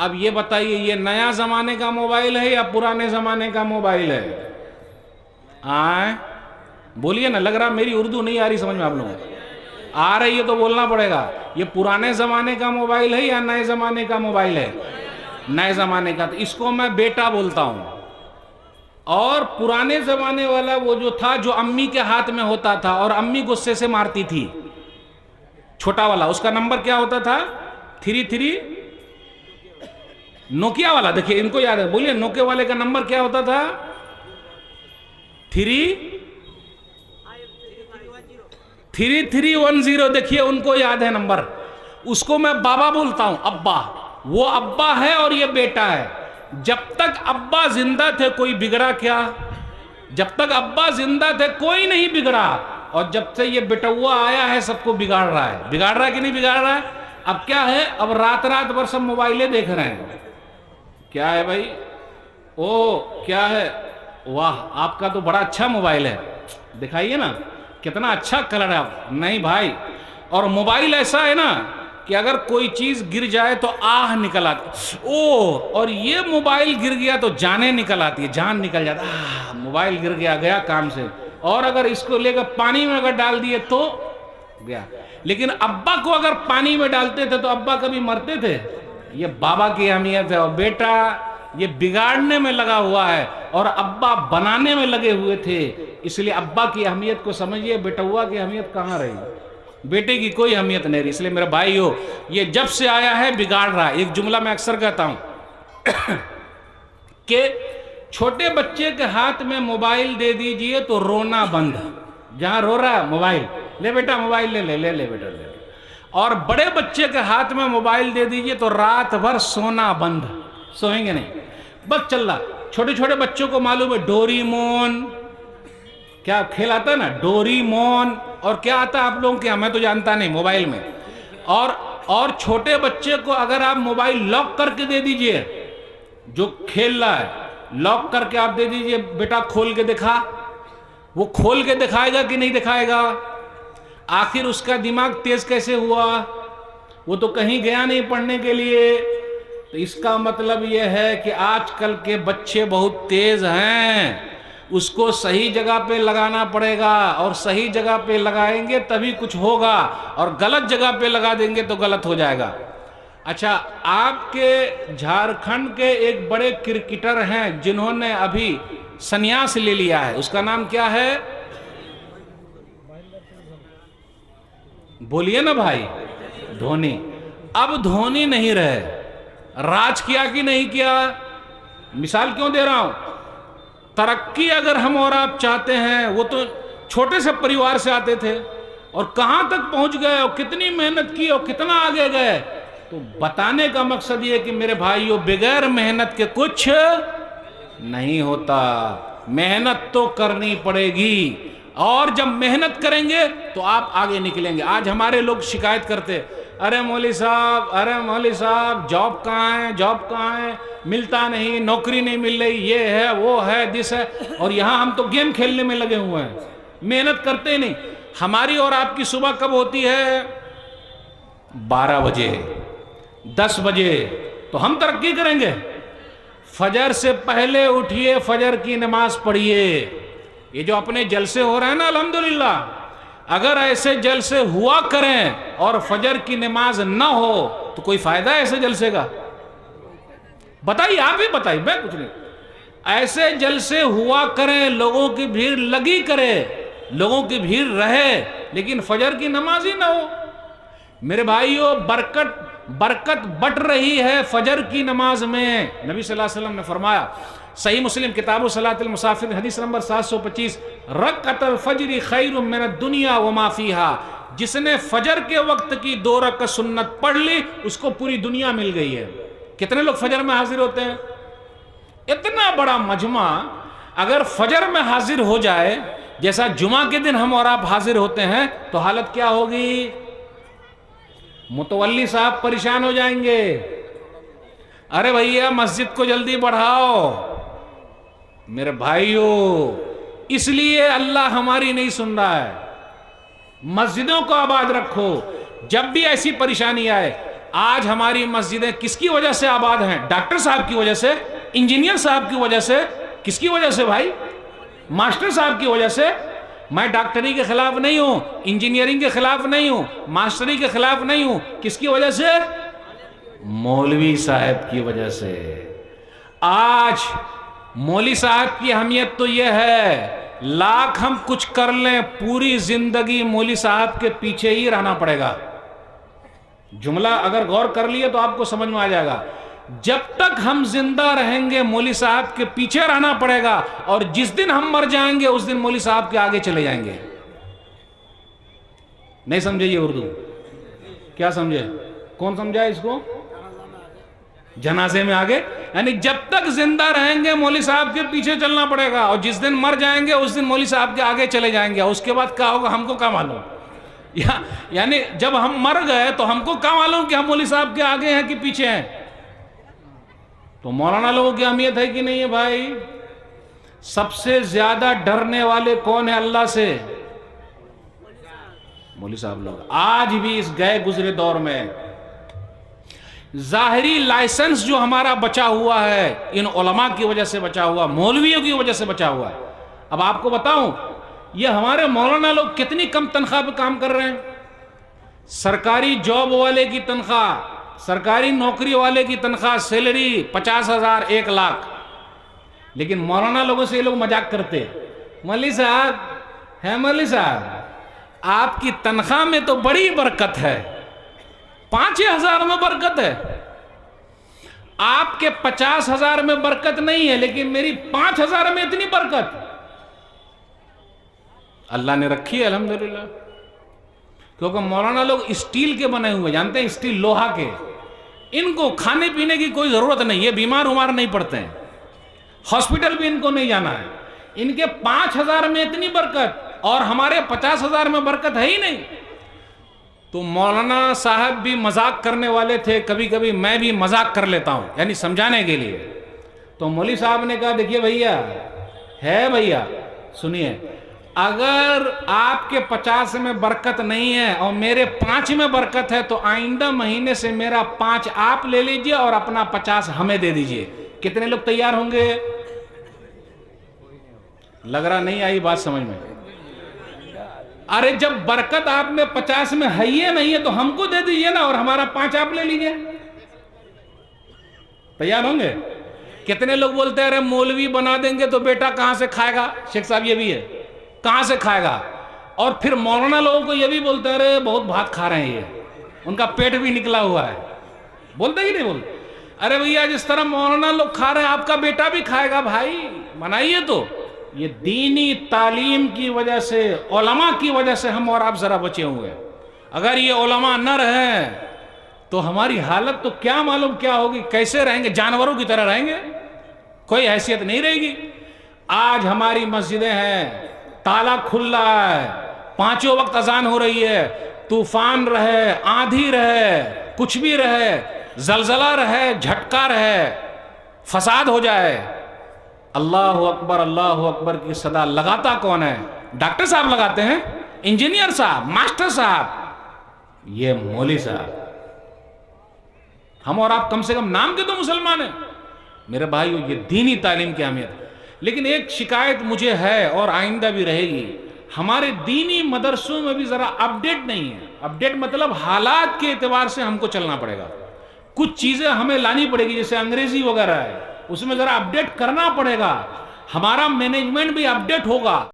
अब ये बताइए, ये नया जमाने का मोबाइल है या पुराने जमाने का मोबाइल है? आए बोलिए ना, लग रहा मेरी उर्दू नहीं आ रही समझ में आप लोगों को। आ रही है तो बोलना पड़ेगा। ये पुराने जमाने का मोबाइल है या नए जमाने का मोबाइल है? नए जमाने का। तो इसको मैं बेटा बोलता हूं। और पुराने जमाने वाला वो जो था, जो अम्मी के हाथ में होता था और अम्मी गुस्से से मारती थी, छोटा वाला, उसका नंबर क्या होता था? 33। नोकिया वाला, देखिए इनको याद है, बोलिए नोकिया वाले का नंबर क्या होता था? 3310। देखिए उनको याद है नंबर। उसको मैं बाबा बोलता हूं, अब्बा। वो अब्बा है और ये बेटा है। जब तक अब्बा जिंदा थे कोई बिगड़ा क्या? जब तक अब्बा जिंदा थे कोई नहीं बिगड़ा, और जब से ये बेटुआ आया है सबको बिगाड़ रहा है। बिगाड़ रहा है कि नहीं बिगाड़ रहा है? अब क्या है, अब रात रात भर सब मोबाइलें देख रहे हैं। क्या है भाई? ओ क्या है? वाह, आपका तो बड़ा अच्छा मोबाइल है, दिखाइए ना कितना अच्छा कलर है। नहीं भाई, और मोबाइल ऐसा है ना कि अगर कोई चीज गिर जाए तो आह निकल आती, ओ, और ये मोबाइल गिर गया तो जाने निकल आती है, जान निकल जाता, मोबाइल गिर गया, गया काम से। और अगर इसको लेकर पानी में अगर डाल दिए तो गया। लेकिन अब्बा को अगर पानी में डालते थे तो अब्बा कभी मरते थे? ये बाबा की अहमियत है। और बेटा ये बिगाड़ने में लगा हुआ है और अब्बा बनाने में लगे हुए थे, इसलिए अब्बा की अहमियत को समझिए। बेटुआ की अहमियत कहाँ रही? बेटे की कोई अहमियत नहीं रही। इसलिए मेरा भाई हो, ये जब से आया है बिगाड़ रहा है। एक जुमला मैं अक्सर कहता हूं कि छोटे बच्चे के हाथ में मोबाइल दे दीजिए तो रोना बंद। जहां रो रहा है मोबाइल, ले बेटा मोबाइल ले ले ले ले बेटा ले। और बड़े बच्चे के हाथ में मोबाइल दे दीजिए तो रात भर सोना बंद, सोएंगे नहीं, बस चल रहा। छोटे छोटे बच्चों को मालूम है डोरीमोन क्या खेल आता है ना, डोरीमोन, और क्या आता है आप लोगों के? मैं तो जानता नहीं मोबाइल में। और छोटे बच्चे को अगर आप मोबाइल लॉक करके दे दीजिए, जो खेल रहा है लॉक करके आप दे दीजिए, बेटा खोल के दिखा, वो खोल के दिखाएगा कि नहीं दिखाएगा? आखिर उसका दिमाग तेज कैसे हुआ? वो तो कहीं गया नहीं पढ़ने के लिए। तो इसका मतलब यह है कि आजकल के बच्चे बहुत तेज हैं, उसको सही जगह पे लगाना पड़ेगा, और सही जगह पे लगाएंगे तभी कुछ होगा, और गलत जगह पे लगा देंगे तो गलत हो जाएगा। अच्छा, आपके झारखंड के एक बड़े क्रिकेटर हैं जिन्होंने अभी संन्यास ले लिया है, उसका नाम क्या है? बोलिए ना भाई। धोनी। अब धोनी नहीं रहे, राज किया कि नहीं किया? मिसाल क्यों दे रहा हूं? तरक्की अगर हम और आप चाहते हैं, वो तो छोटे से परिवार से आते थे और कहां तक पहुंच गए और कितनी मेहनत की और कितना आगे गए। तो बताने का मकसद ये कि मेरे भाइयों, बगैर मेहनत के कुछ नहीं होता। मेहनत तो करनी पड़ेगी, और जब मेहनत करेंगे तो आप आगे निकलेंगे। आज हमारे लोग शिकायत करते, अरे मौली साहब, अरे मौली साहब, जॉब कहाँ है, जॉब कहाँ है, मिलता नहीं, नौकरी नहीं मिल रही, ये है वो है दिस है। और यहाँ हम तो गेम खेलने में लगे हुए हैं, मेहनत करते नहीं। हमारी और आपकी सुबह कब होती है? 12 बजे, 10 बजे। तो हम तरक्की करेंगे। फजर से पहले उठिए, फजर की नमाज पढ़िए। ये जो अपने जलसे हो रहे हैं ना, अल्हम्दुलिल्लाह, अगर ऐसे जलसे हुआ करें और फजर की नमाज ना हो तो कोई फायदा है ऐसे जलसे का? बताइए, आप ही बताइए, मैं कुछ नहीं। ऐसे जलसे हुआ करें, लोगों की भीड़ लगी करे, लोगों की भीड़ रहे, लेकिन फजर की नमाज ही ना हो। मेरे भाइयों, बरकत बट रही है फजर की नमाज में। नबी सल्लल्लाहु अलैहि वसल्लम ने फरमाया, सही मुस्लिम किताबु सलातुल मुसाफिर हदीस नंबर 725, रकअतुल फज्र खैरुम मिनद दुनिया व मा फीहा। जिसने फजर के वक्त की 2 रकअत सुन्नत पढ़ ली, उसको पूरी दुनिया मिल गई है। कितने लोग फजर में हाजिर होते हैं? इतना बड़ा मजमा अगर फजर में हाजिर हो जाए, जैसा जुमा के दिन हम और आप हाजिर होते हैं, तो हालत क्या होगी? मुतवल्ली साहब परेशान हो जाएंगे, अरे भैया मस्जिद को जल्दी बढ़ाओ। मेरे भाइयों, इसलिए अल्लाह हमारी नहीं सुन रहा है। मस्जिदों को आबाद रखो। जब भी ऐसी परेशानी आए, आज हमारी मस्जिदें किसकी वजह से आबाद हैं? डॉक्टर साहब की वजह से, इंजीनियर साहब की वजह से। किसकी वजह से भाई? मास्टर साहब की वजह से। मैं डॉक्टरी के खिलाफ नहीं हूं, इंजीनियरिंग के खिलाफ नहीं हूं, मास्टरी के खिलाफ नहीं हूं। किसकी वजह से? मौलवी साहब की वजह से। आज मौलवी साहब की अहमियत तो यह है, लाख हम कुछ कर लें, पूरी जिंदगी मौलवी साहब के पीछे ही रहना पड़ेगा। जुमला अगर गौर कर लिए तो आपको समझ में आ जाएगा। जब तक हम जिंदा रहेंगे मौलवी साहब के पीछे रहना पड़ेगा, और जिस दिन हम मर जाएंगे उस दिन मौलवी साहब के आगे चले जाएंगे। नहीं समझे ये उर्दू? क्या समझे? कौन समझा इसको? जनाजे में आगे, यानी जब तक जिंदा रहेंगे मौलवी साहब के पीछे चलना पड़ेगा, और जिस दिन मर जाएंगे उस दिन मौलवी साहब के आगे चले जाएंगे। उसके बाद क्या होगा हमको क्या मालूम? यानी जब हम मर गए तो हमको क्या मालूम कि हम मौलवी साहब के आगे हैं कि पीछे हैं? तो मौलाना लोगों की अहमियत है कि नहीं है भाई? सबसे ज्यादा डरने वाले कौन है अल्लाह से? मौलवी साहब लोग। आज भी इस गए गुजरे दौर में जाहिरी लाइसेंस जो हमारा बचा हुआ है, इन उलमा की वजह से बचा हुआ, मौलवियों की वजह से बचा हुआ है। अब आपको बताऊं, ये हमारे मौलाना लोग कितनी कम तनख्वाह पे काम कर रहे हैं। सरकारी जॉब वाले की तनख्वाह, सरकारी नौकरी वाले की तनख्वाह, सैलरी 50,000, 1 लाख। लेकिन मौलाना लोगों से ये लोग मजाक करते, मौलवी साहब है, मौलवी साहब आपकी तनख्वाह में तो बड़ी बरकत है, 5,000 में बरकत है। आपके 50,000 में बरकत नहीं है, लेकिन मेरी 5,000 में इतनी बरकत अल्लाह ने रखी है, अल्हम्दुलिल्लाह। क्योंकि मौलाना लोग स्टील के बने हुए, जानते हैं, स्टील, लोहा के। इनको खाने पीने की कोई जरूरत नहीं है, बीमार उमार नहीं पड़ते हैं, हॉस्पिटल भी इनको नहीं जाना है। इनके 5,000 में इतनी बरकत, और हमारे 50,000 में बरकत है ही नहीं। तो मौलाना साहब भी मजाक करने वाले थे, कभी कभी मैं भी मजाक कर लेता हूं, यानी समझाने के लिए। तो मौलवी साहब ने कहा, देखिए भैया, है भैया सुनिए, अगर आपके 50 में बरकत नहीं है और मेरे 5 में बरकत है, तो आइंदा महीने से मेरा 5 आप ले लीजिए और अपना 50 हमें दे दीजिए। कितने लोग तैयार होंगे? लग रहा नहीं आई बात समझ में। अरे जब बरकत आप में 50 में है ही नहीं है, तो हमको दे दीजिए ना, और हमारा 5 आप ले लीजिए। तैयार होंगे? कितने लोग बोलते हैं अरे मौलवी बना देंगे तो बेटा कहां से खाएगा? शेख साहब ये भी है, कहां से खाएगा? और फिर मौलाना लोगों को ये भी बोलते हैं अरे बहुत भात खा रहे हैं ये, उनका पेट भी निकला हुआ है। बोलते ही नहीं बोलते? अरे भैया जिस तरह मौलाना लोग खा रहे हैं आपका बेटा भी खाएगा भाई, बनाइए। तो ये दीनी तालीम की वजह से, उलमा की वजह से हम और आप जरा बचे हुए हैं। अगर ये उलमा न रहे तो हमारी हालत तो क्या मालूम क्या होगी, कैसे रहेंगे? जानवरों की तरह रहेंगे, कोई हैसियत नहीं रहेगी। आज हमारी मस्जिदें हैं, ताला खुला है, 5 वक्त अजान हो रही है, तूफान रहे, आंधी रहे, कुछ भी रहे, जलजला रहे, झटका रहे, फसाद हो जाए, अल्लाह अकबर की सदा लगाता कौन है? डॉक्टर साहब लगाते हैं, इंजीनियर साहब, मास्टर साहब, ये मौलवी साहब। हम और आप कम से कम नाम के तो मुसलमान हैं मेरे भाइयों। ये दीनी तालीम की अहमियत। लेकिन एक शिकायत मुझे है और आइंदा भी रहेगी, हमारे दीनी मदरसों में भी जरा अपडेट नहीं है। अपडेट मतलब हालात के एतबार से हमको चलना पड़ेगा, कुछ चीजें हमें लानी पड़ेगी, जैसे अंग्रेजी वगैरह है, उसमें जरा अपडेट करना पड़ेगा। हमारा मैनेजमेंट भी अपडेट होगा।